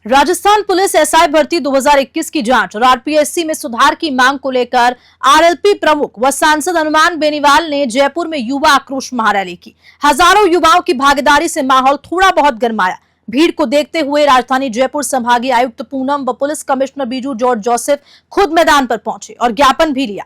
Rajasthan police SI भर्ती 2021 की जांच और आरपीएससी में सुधार की मांग को लेकर आरएलपी प्रमुख व सांसद हनुमान बेनीवाल ने जयपुर में युवा आक्रोश महारैली की। हजारों युवाओं की भागीदारी से माहौल थोड़ा बहुत गरमाया। भीड़ को देखते हुए राजधानी जयपुर संभागीय आयुक्त पूनम व police commissioner Biju George Joseph खुद मैदान पर पहुंचे और ज्ञापन भी लिया।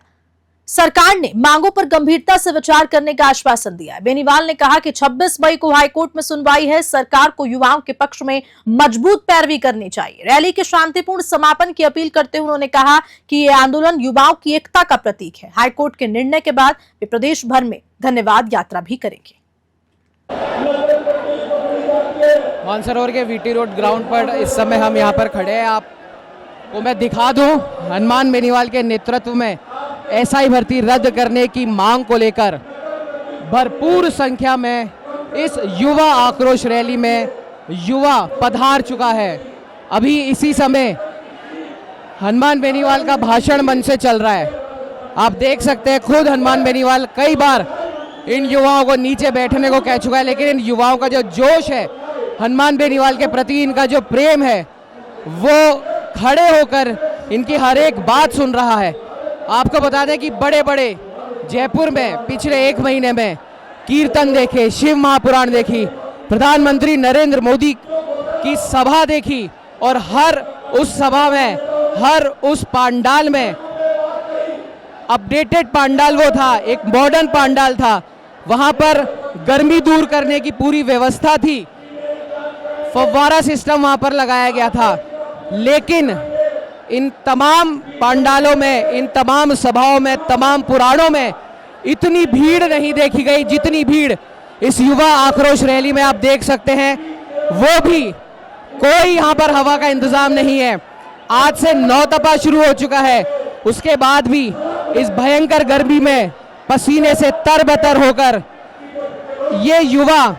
सरकार ने मांगों पर गंभीरता से विचार करने का आश्वासन दिया है। बेनीवाल ने कहा कि 26 मई को हाईकोर्ट में सुनवाई है। सरकार को युवाओं के पक्ष में मजबूत पैरवी करनी चाहिए। रैली के शांतिपूर्ण समापन की अपील करते हुए उन्होंने कहा कि ये आंदोलन युवाओं की एकता का प्रतीक है। हाईकोर्ट के निर्णय के बाद वे प्रदेश भर में धन्यवाद यात्रा भी करेंगे। मानसरोवर के वीटी रोड ग्राउंड पर इस समय हम यहाँ पर खड़े हैं। आपको मैं दिखा दूं, हनुमान बेनीवाल के नेतृत्व में एसआई भर्ती रद्द करने की मांग को लेकर भरपूर संख्या में इस युवा आक्रोश रैली में युवा पधार चुका है। अभी इसी समय हनुमान बेनीवाल का भाषण मंच से चल रहा है। आप देख सकते हैं खुद हनुमान बेनीवाल कई बार इन युवाओं को नीचे बैठने को कह चुका है, लेकिन इन युवाओं का जो जोश है, हनुमान बेनीवाल के प्रति इनका जो प्रेम है, वो खड़े होकर इनकी हर एक बात सुन रहा है। आपको बता दें कि बड़े बड़े जयपुर में पिछले 1 महीने में कीर्तन देखे, शिव महापुराण देखी, प्रधानमंत्री नरेंद्र मोदी की सभा देखी और हर उस सभा में, हर उस पंडाल में अपडेटेड पंडाल वो था, एक मॉडर्न पंडाल था। वहां पर गर्मी दूर करने की पूरी व्यवस्था थी, फव्वारा सिस्टम वहां पर लगाया गया था। लेकिन इन तमाम पंडालों में, इन तमाम सभाओं में, तमाम पुराणों में इतनी भीड़ नहीं देखी गई जितनी भीड़ इस युवा आक्रोश रैली में आप देख सकते हैं। वो भी कोई यहाँ पर हवा का इंतजाम नहीं है। आज से नौतपा शुरू हो चुका है, उसके बाद भी इस भयंकर गर्मी में पसीने से तरबतर होकर ये युवा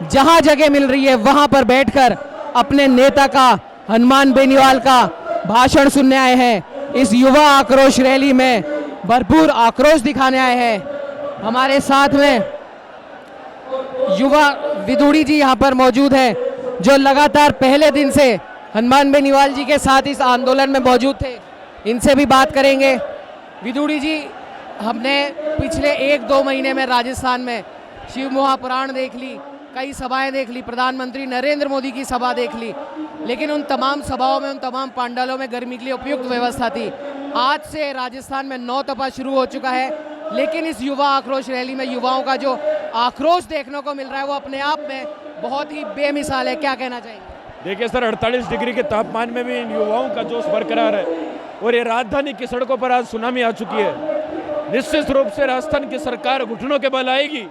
जहां जगह मिल रही है वहां पर बैठकर अपने नेता का, हनुमान बेनीवाल का भाषण सुनने आए हैं। इस युवा आक्रोश रैली में भरपूर आक्रोश दिखाने आए हैं। हमारे साथ में युवा विदुड़ी जी यहाँ पर मौजूद हैं, जो लगातार पहले दिन से हनुमान बेनीवाल जी के साथ इस आंदोलन में मौजूद थे। इनसे भी बात करेंगे। विदुड़ी जी, हमने पिछले 1-2 महीने में राजस्थान में शिव महापुराण देख ली, कई सभाएं देख ली, प्रधानमंत्री नरेंद्र मोदी की सभा देख ली, लेकिन उन तमाम सभाओं में, उन तमाम पंडालों में गर्मी के लिए उपयुक्त व्यवस्था थी। आज से राजस्थान में नौतपा शुरू हो चुका है, लेकिन इस युवा आक्रोश रैली में युवाओं का जो आक्रोश देखने को मिल रहा है वो अपने आप में बहुत ही बेमिसाल है। क्या कहना चाहिए? देखिए सर, 48 डिग्री के तापमान में भी इन युवाओं का जोश बरकरार है और ये राजधानी की सड़कों पर आज सुनामी आ चुकी है। निश्चित रूप से राजस्थान की सरकार घुटनों के बल आएगी,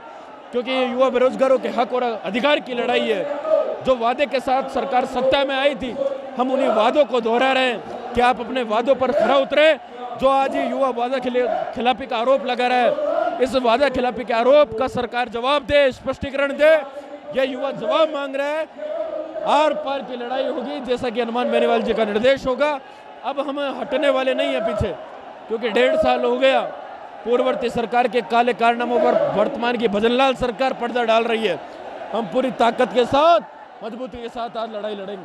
क्योंकि ये युवा बेरोजगारों के हक और अधिकार की लड़ाई है। जो वादे के साथ सरकार सत्ता में आई थी, हम उन्हीं वादों को दोहरा रहे हैं कि आप अपने वादों पर खरा उतरे। जो आज ये युवा वादा खिलाफी का आरोप लगा रहा है, इस वादा खिलाफी के आरोप का सरकार जवाब दे, स्पष्टीकरण दे। ये युवा जवाब मांग रहे हैं। आर पार की लड़ाई होगी, जैसा कि हनुमान बेनीवाल जी का निर्देश होगा। अब हम हटने वाले नहीं है पीछे, क्योंकि 1.5 साल हो गया पूर्ववर्ती सरकार के काले कारनामों पर वर्तमान की भजनलाल सरकार पर्दा डाल रही है। हम पूरी ताकत के साथ, मजबूती के साथ आज लड़ाई लड़ेंगे।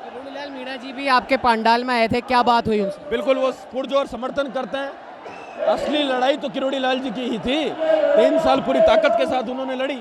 किरोड़ीलाल मीणा जी भी आपके पंडाल में आए थे, क्या बात हुई उनसे? बिल्कुल, वो पुरजोर समर्थन करते हैं। असली लड़ाई तो किरोड़ीलाल जी की ही थी। 3 साल पूरी ताकत के साथ उन्होंने लड़ी।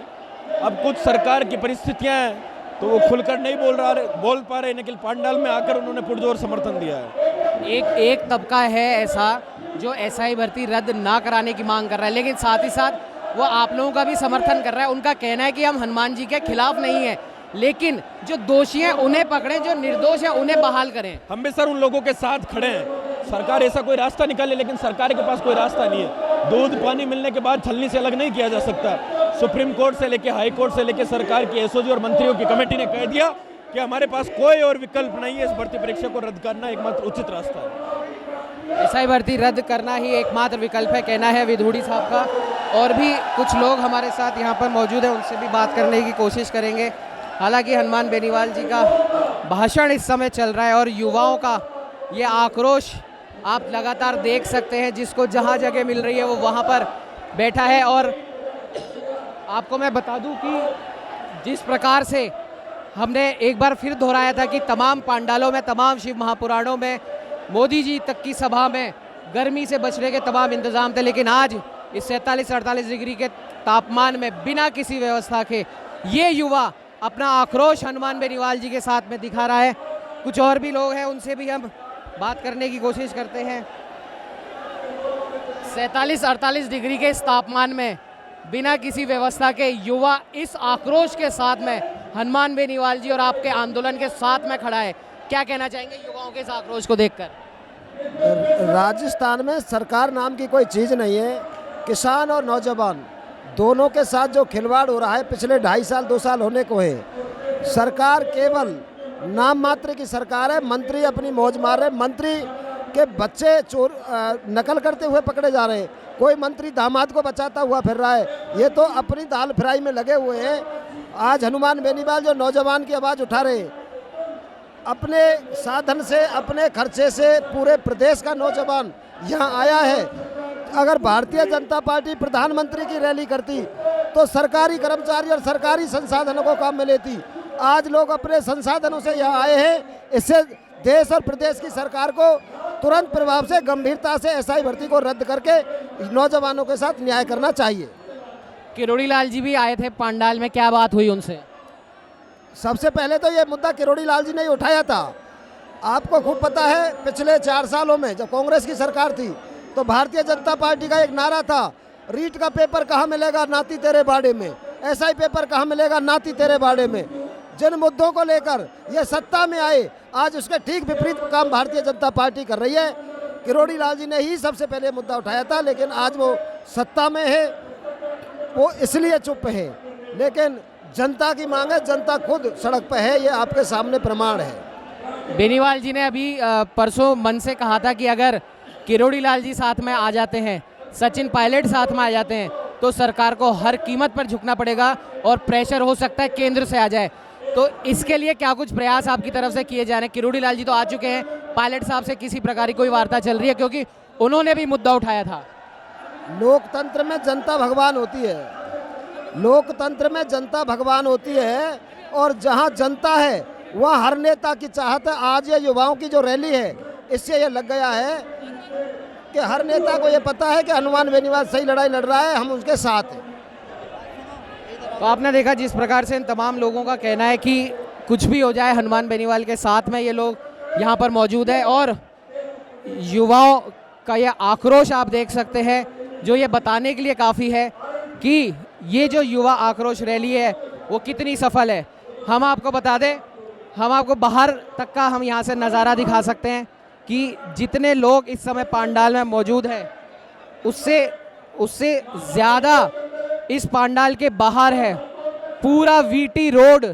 अब कुछ सरकार की परिस्थितियां हैं तो वो खुलकर नहीं बोल पा रहे, लेकिन पंडाल में आकर उन्होंने पुरजोर समर्थन दिया है। एक तबका है ऐसा जो एसआई भर्ती रद्द ना कराने की मांग कर रहा है, लेकिन साथ ही साथ वो आप लोगों का भी समर्थन कर रहा है। उनका कहना है कि हम हनुमान जी के खिलाफ नहीं है, लेकिन जो दोषी हैं उन्हें पकड़ें, जो निर्दोष हैं उन्हें बहाल करें। हम भी सर उन लोगों के साथ खड़े हैं। सरकार ऐसा कोई रास्ता निकाले, लेकिन सरकार के पास कोई रास्ता नहीं है। दूध पानी मिलने के बाद छलनी से अलग नहीं किया जा सकता। सुप्रीम कोर्ट से लेकर, हाई कोर्ट से लेकर सरकार की एसओजी और मंत्रियों की कमेटी ने कह दिया कि हमारे पास कोई और विकल्प नहीं है। इस भर्ती परीक्षा को रद्द करना एकमात्र उचित रास्ता है। एसआई भर्ती रद्द करना ही एकमात्र विकल्प है, कहना है विदुड़ी साहब का। और भी कुछ लोग हमारे साथ यहाँ पर मौजूद हैं, उनसे भी बात करने की कोशिश करेंगे। हालांकि हनुमान बेनीवाल जी का भाषण इस समय चल रहा है और युवाओं का ये आक्रोश आप लगातार देख सकते हैं। जिसको जहाँ जगह मिल रही है वो वहाँ पर बैठा है। और आपको मैं बता दूं कि जिस प्रकार से हमने एक बार फिर दोहराया था कि तमाम पांडालों में, तमाम शिव महापुराणों में, मोदी जी तक की सभा में गर्मी से बचने के तमाम इंतजाम थे, लेकिन आज इस 47-48 डिग्री के तापमान में बिना किसी व्यवस्था के ये युवा अपना आक्रोश हनुमान बेनीवाल जी के साथ में दिखा रहा है। कुछ और भी लोग हैं, उनसे भी हम बात करने की कोशिश करते हैं। 47-48 डिग्री के इस तापमान में बिना किसी व्यवस्था के युवा इस आक्रोश के साथ में हनुमान बेनीवाल जी और आपके आंदोलन के साथ में खड़ा है। क्या कहना चाहेंगे युवाओं के इस आक्रोश को देखकर? राजस्थान में सरकार नाम की कोई चीज़ नहीं है। किसान और नौजवान दोनों के साथ जो खिलवाड़ हो रहा है पिछले 2.5 साल 2 साल होने को है। सरकार केवल नाम मात्र की सरकार है। मंत्री अपनी मौज मार रहे, मंत्री के बच्चे चोर नकल करते हुए पकड़े जा रहे हैं। कोई मंत्री दामाद को बचाता हुआ फिर रहा है। ये तो अपनी दाल फ्राई में लगे हुए हैं। आज हनुमान बेनीवाल जो नौजवान की आवाज़ उठा रहे, अपने साधन से, अपने खर्चे से पूरे प्रदेश का नौजवान यहाँ आया है। अगर भारतीय जनता पार्टी प्रधानमंत्री की रैली करती तो सरकारी कर्मचारी और सरकारी संसाधनों को काम में लेती। आज लोग अपने संसाधनों से यहाँ आए हैं। इससे देश और प्रदेश की सरकार को तुरंत प्रभाव से, गंभीरता से एसआई भर्ती को रद्द करके नौजवानों के साथ न्याय करना चाहिए। किरोड़ी लाल जी भी आए थे पंडाल में, क्या बात हुई उनसे? सबसे पहले तो ये मुद्दा किरोड़ी लाल जी ने ही उठाया था। आपको खूब पता है पिछले 4 सालों में जब कांग्रेस की सरकार थी तो भारतीय जनता पार्टी का एक नारा था, रीट का पेपर कहाँ मिलेगा नाती तेरे बाड़े में, एसआई पेपर कहाँ मिलेगा नाती तेरे बाड़े में। जिन मुद्दों को लेकर ये सत्ता में आए, आज उसके ठीक विपरीत काम भारतीय जनता पार्टी कर रही है। किरोड़ी लाल जी ने ही सबसे पहले मुद्दा उठाया था, लेकिन आज वो सत्ता में है, वो इसलिए चुप है। लेकिन जनता की मांग है, जनता खुद सड़क पर है, ये आपके सामने प्रमाण है। बेनीवाल जी ने अभी परसों मन से कहा था कि अगर किरोड़ी लाल जी साथ में आ जाते हैं, सचिन पायलट साथ में आ जाते हैं, तो सरकार को हर कीमत पर झुकना पड़ेगा और प्रेशर हो सकता है केंद्र से आ जाए। तो इसके लिए क्या कुछ प्रयास आपकी तरफ से किए जा रहे हैं? किरोड़ी लाल जी तो आ चुके हैं, पायलट साहब से किसी प्रकार की कोई वार्ता चल रही है? क्योंकि उन्होंने भी मुद्दा उठाया था। लोकतंत्र में जनता भगवान होती है, लोकतंत्र में जनता भगवान होती है, और जहां जनता है वहाँ हर नेता की चाहत है। आज ये युवाओं की जो रैली है, इससे ये लग गया है कि हर नेता को ये पता है कि हनुमान बेनीवाल सही लड़ाई लड़ रहा है, हम उसके साथ हैं। तो आपने देखा जिस प्रकार से इन तमाम लोगों का कहना है कि कुछ भी हो जाए हनुमान बेनीवाल के साथ में ये लोग यहाँ पर मौजूद है। और युवाओं का यह आक्रोश आप देख सकते हैं, जो ये बताने के लिए काफ़ी है कि ये जो युवा आक्रोश रैली है वो कितनी सफल है। हम आपको बता दें, हम आपको बाहर तक का हम यहाँ से नज़ारा दिखा सकते हैं कि जितने लोग इस समय पंडाल में मौजूद हैं उससे ज़्यादा इस पंडाल के बाहर है। पूरा वीटी रोड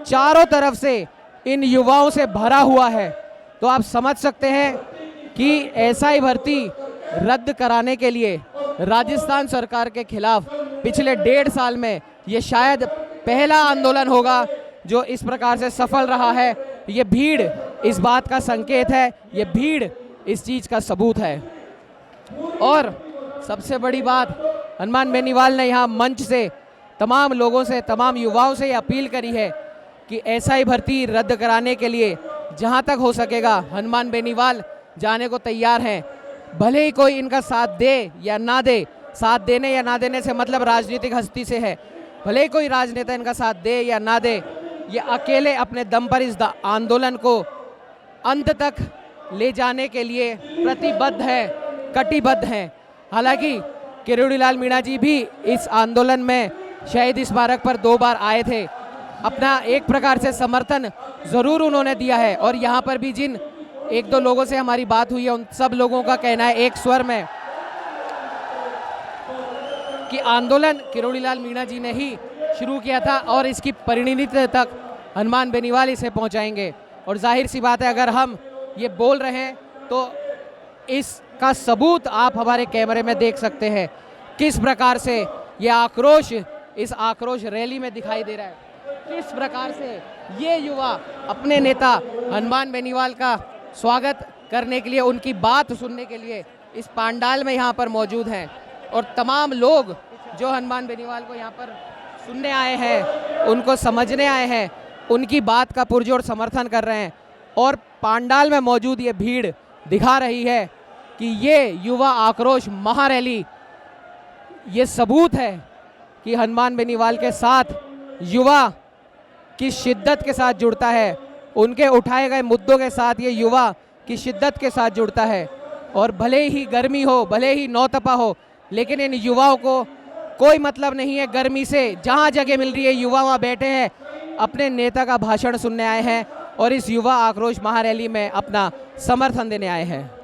चारों तरफ से इन युवाओं से भरा हुआ है। तो आप समझ सकते हैं कि एसआई भर्ती रद्द कराने के लिए राजस्थान सरकार के खिलाफ पिछले 1.5 साल में ये शायद पहला आंदोलन होगा जो इस प्रकार से सफल रहा है। ये भीड़ इस बात का संकेत है, ये भीड़ इस चीज़ का सबूत है। और सबसे बड़ी बात, हनुमान बेनीवाल ने यहाँ मंच से तमाम लोगों से, तमाम युवाओं से ये अपील करी है कि एसआई भर्ती रद्द कराने के लिए जहाँ तक हो सकेगा हनुमान बेनीवाल जाने को तैयार हैं। भले ही कोई इनका साथ दे या ना दे, साथ देने या ना देने से मतलब राजनीतिक हस्ती से है। भले ही कोई राजनेता इनका साथ दे या ना दे, ये अकेले अपने दम पर इस आंदोलन को अंत तक ले जाने के लिए प्रतिबद्ध है, कटिबद्ध हैं। हालांकि किरोड़ी लाल मीणा जी भी इस आंदोलन में शहीद स्मारक पर 2 बार आए थे, अपना एक प्रकार से समर्थन ज़रूर उन्होंने दिया है। और यहाँ पर भी जिन 1-2 लोगों से हमारी बात हुई है, उन सब लोगों का कहना है एक स्वर में कि आंदोलन किरोड़ी लाल मीणा जी ने ही शुरू किया था और इसकी परिणति तक हनुमान बेनीवाल इसे पहुंचाएंगे। और जाहिर सी बात है, अगर हम ये बोल रहे हैं तो इसका सबूत आप हमारे कैमरे में देख सकते हैं किस प्रकार से ये आक्रोश इस आक्रोश रैली में दिखाई दे रहा है। किस प्रकार से ये युवा अपने नेता हनुमान बेनीवाल का स्वागत करने के लिए, उनकी बात सुनने के लिए इस पंडाल में यहाँ पर मौजूद हैं। और तमाम लोग जो हनुमान बेनीवाल को यहाँ पर सुनने आए हैं, उनको समझने आए हैं उनकी बात का पुरजोर समर्थन कर रहे हैं। और पांडाल में मौजूद ये भीड़ दिखा रही है कि ये युवा आक्रोश महारैली ये सबूत है कि हनुमान बेनीवाल के साथ युवा की शिद्दत के साथ जुड़ता है, उनके उठाए गए मुद्दों के साथ ये युवा की शिद्दत के साथ जुड़ता है। और भले ही गर्मी हो, भले ही नौतपा हो, लेकिन इन युवाओं को कोई मतलब नहीं है गर्मी से। जहाँ जगह मिल रही है युवा वहाँ बैठे हैं, अपने नेता का भाषण सुनने आए हैं और इस युवा आक्रोश महारैली में अपना समर्थन देने आए हैं।